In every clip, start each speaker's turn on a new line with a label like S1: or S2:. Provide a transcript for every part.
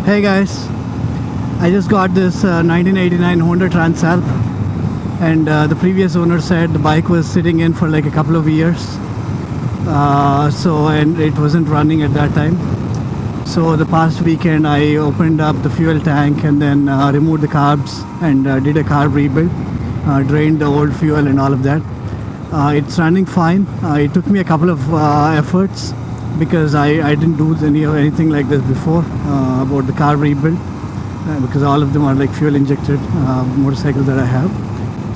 S1: Hey guys, I just got this 1989 Honda Transalp, and the previous owner said the bike was sitting in for like a couple of years, and it wasn't running at that time. So the past weekend I opened up the fuel tank and then removed the carbs and did a carb rebuild, drained the old fuel and all of that. It's running fine. It took me a couple of efforts because I didn't do anything like this before about the carb rebuild, because all of them are like fuel injected motorcycles that I have.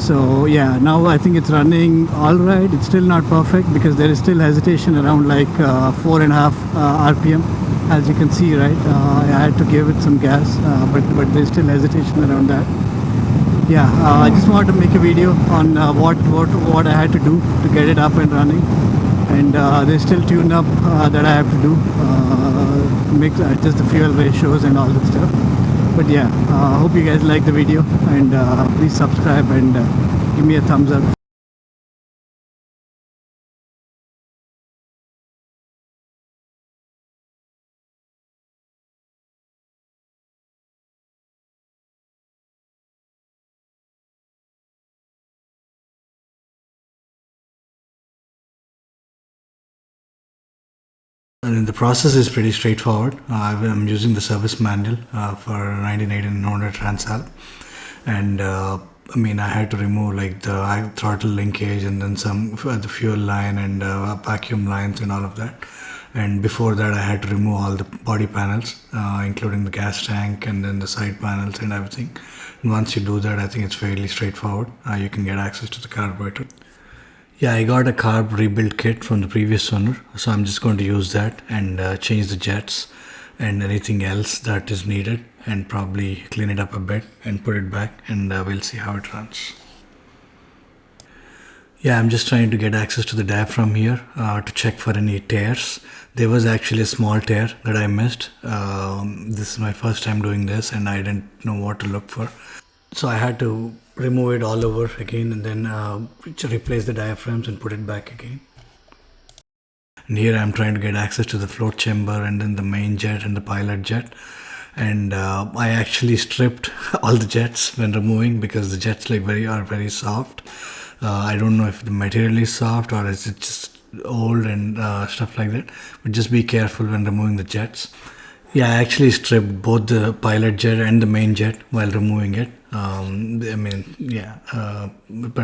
S1: So yeah, now I think it's running all right. It's still not perfect because there is still hesitation around like 4.5 RPM, as you can see, right? I had to give it some gas, but there's still hesitation around that. Yeah, I just wanted to make a video on what I had to do to get it up and running, and there's still tune up that I have to do, make adjust the fuel ratios and all that stuff. But yeah, hope you guys like the video, and please subscribe and give me a thumbs up. And the process is pretty straightforward. I'm using the service manual for 1989 Honda Transalp, and I had to remove like the throttle linkage and then some the fuel line and vacuum lines and all of that. And before that, I had to remove all the body panels, including the gas tank and then the side panels and everything. And once you do that, I think it's fairly straightforward. You can get access to the carburetor. Yeah, I got a carb rebuild kit from the previous owner, so I'm just going to use that and change the jets and anything else that is needed, and probably clean it up a bit and put it back, and we'll see how it runs. Yeah, I'm just trying to get access to the diaphragm here to check for any tears. There was actually a small tear that I missed. This is my first time doing this and I didn't know what to look for. So I had to remove it all over again and then replace the diaphragms and put it back again. And here I'm trying to get access to the float chamber and then the main jet and the pilot jet. And I actually stripped all the jets when removing because the jets are very soft. I don't know if the material is soft or is it just old and stuff like that. But just be careful when removing the jets. Yeah, I actually stripped both the pilot jet and the main jet while removing it. But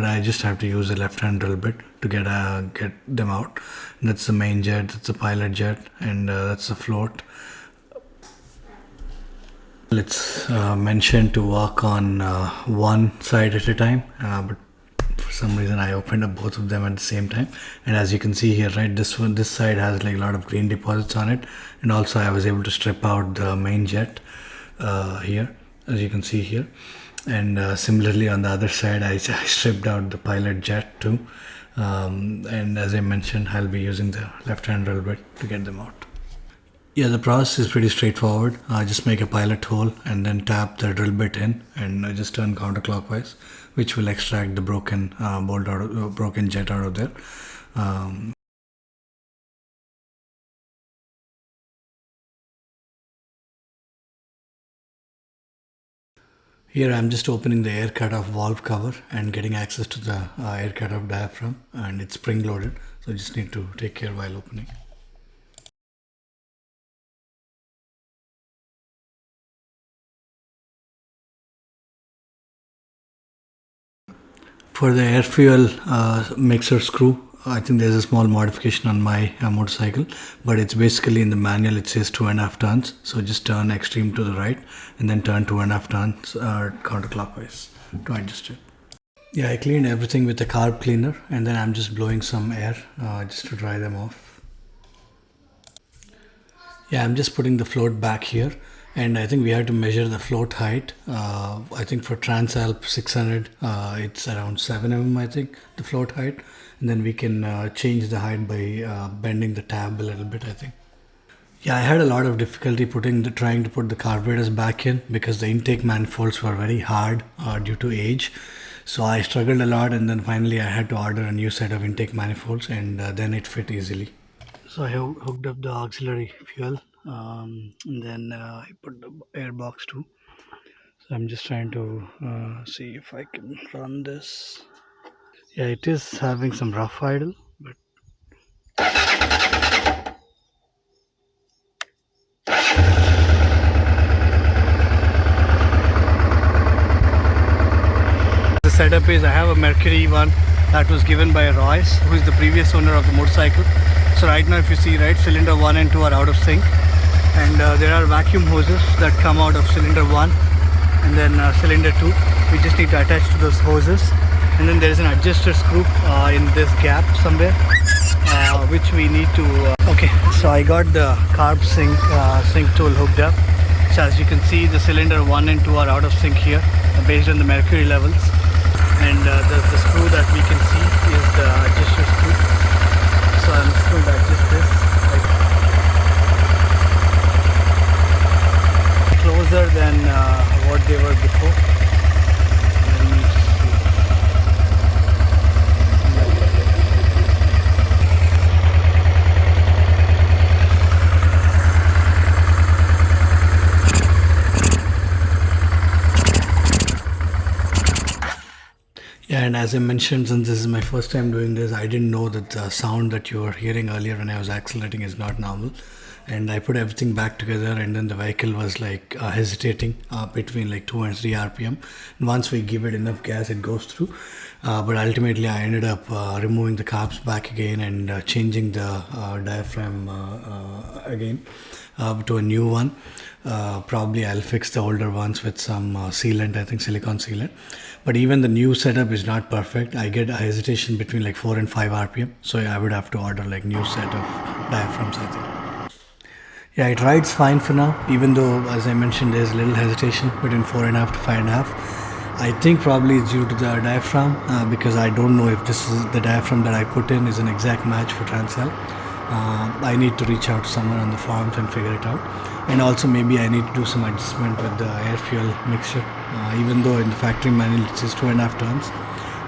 S1: I just have to use a left-hand drill bit to get them out. That's the main jet, that's the pilot jet, and that's the float. It's mentioned to work on one side at a time, but for some reason I opened up both of them at the same time, and as you can see here, right, this side has like a lot of green deposits on it, and also I was able to strip out the main jet here, as you can see here. And similarly on the other side I stripped out the pilot jet too, and as I mentioned, I'll be using the left hand drill bit to get them out. Yeah, the process is pretty straightforward. I just make a pilot hole and then tap the drill bit in, and I just turn counterclockwise, which will extract the broken broken jet out of there. Here I'm just opening the air cutoff valve cover and getting access to the air cutoff diaphragm, and it's spring loaded, so you just need to take care while opening. For the air fuel mixer screw, I think there's a small modification on my motorcycle, but it's basically in the manual it says 2.5 turns. So just turn extreme to the right and then turn 2.5 turns counterclockwise to adjust it. Yeah, I cleaned everything with a carb cleaner, and then I'm just blowing some air just to dry them off. Yeah, I'm just putting the float back here, and I think we have to measure the float height. I think for Transalp 600 it's around 7 mm, I think, the float height, and then we can change the height by bending the tab a little bit, I think. Yeah, I had a lot of difficulty trying to put the carburetors back in because the intake manifolds were very hard due to age. So I struggled a lot, and then finally I had to order a new set of intake manifolds, and then it fit easily. So I hooked up the auxiliary fuel And then I put the air box too. So I'm just trying to see if I can run this. Yeah, it is having some rough idle, but the setup is I have a Mercury one that was given by Royce, who is the previous owner of the motorcycle. So right now, if you see, right, cylinder 1 and 2 are out of sync, and there are vacuum hoses that come out of cylinder 1 and then cylinder 2. We just need to attach to those hoses, and then there is an adjuster screw in this gap somewhere, which we need to okay, so I got the carb sync tool hooked up. So as you can see, the cylinder 1 and 2 are out of sync here based on the mercury levels, and the screw that we can see is the adjuster screw. So I'm just going to adjust this closer than what they were before. Let me just see. Yeah, and as I mentioned, since this is my first time doing this, I didn't know that the sound that you were hearing earlier when I was accelerating is not normal. And I put everything back together, and then the vehicle was like hesitating between like 2 and 3 RPM. And once we give it enough gas, it goes through. But ultimately, I ended up removing the carbs back again and changing the diaphragm again to a new one. Probably I'll fix the older ones with some sealant, I think silicone sealant. But even the new setup is not perfect. I get a hesitation between like 4 and 5 RPM. So I would have to order like new set of diaphragms, I think. Yeah, it rides fine for now, even though, as I mentioned, there's a little hesitation between 4.5 to 5.5. I think probably it's due to the diaphragm, because I don't know if this is the diaphragm that I put in is an exact match for Transalp. I need to reach out to someone on the farms and figure it out. And also maybe I need to do some adjustment with the air fuel mixture. Even though in the factory manual it says 2.5 tons,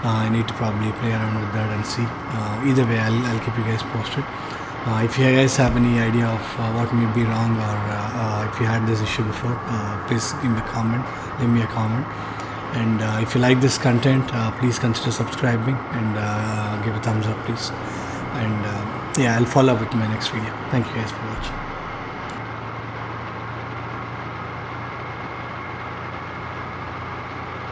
S1: I need to probably play around with that and see. Either way, I'll keep you guys posted. If you guys have any idea of what may be wrong, or if you had this issue before, please leave me a comment. And if you like this content, please consider subscribing and give a thumbs up, please. And yeah, I'll follow up with my next video. Thank you guys for watching.